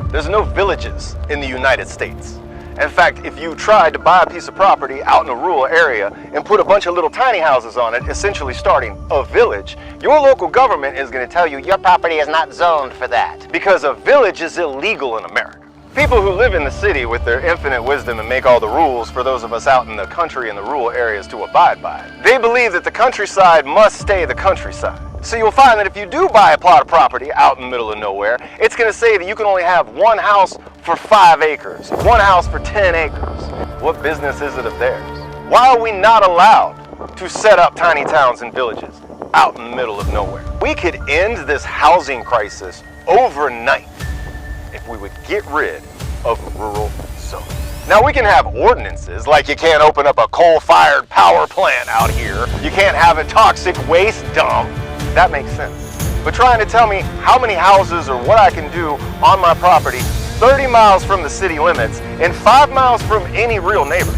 There's no villages in the United States. In fact, if you tried to buy a piece of property out in a rural area and put a bunch of little tiny houses on it, essentially starting a village, your local government is going to tell you your property is not zoned for that, because a village is illegal in America. People who live in the city with their infinite wisdom and make all the rules for those of us out in the country and the rural areas to abide by. They believe that the countryside must stay the countryside. So you'll find that if you do buy a plot of property out in the middle of nowhere, it's going to say that you can only have one house for 5 acres, one house for 10 acres. What business is it of theirs? Why are we not allowed to set up tiny towns and villages out in the middle of nowhere? We could end this housing crisis overnight if we would get rid of rural zoning. Now, we can have ordinances like you can't open up a coal-fired power plant out here, you can't have a toxic waste dump. That makes sense. But trying to tell me how many houses or what I can do on my property 30 miles from the city limits and 5 miles from any real neighbors,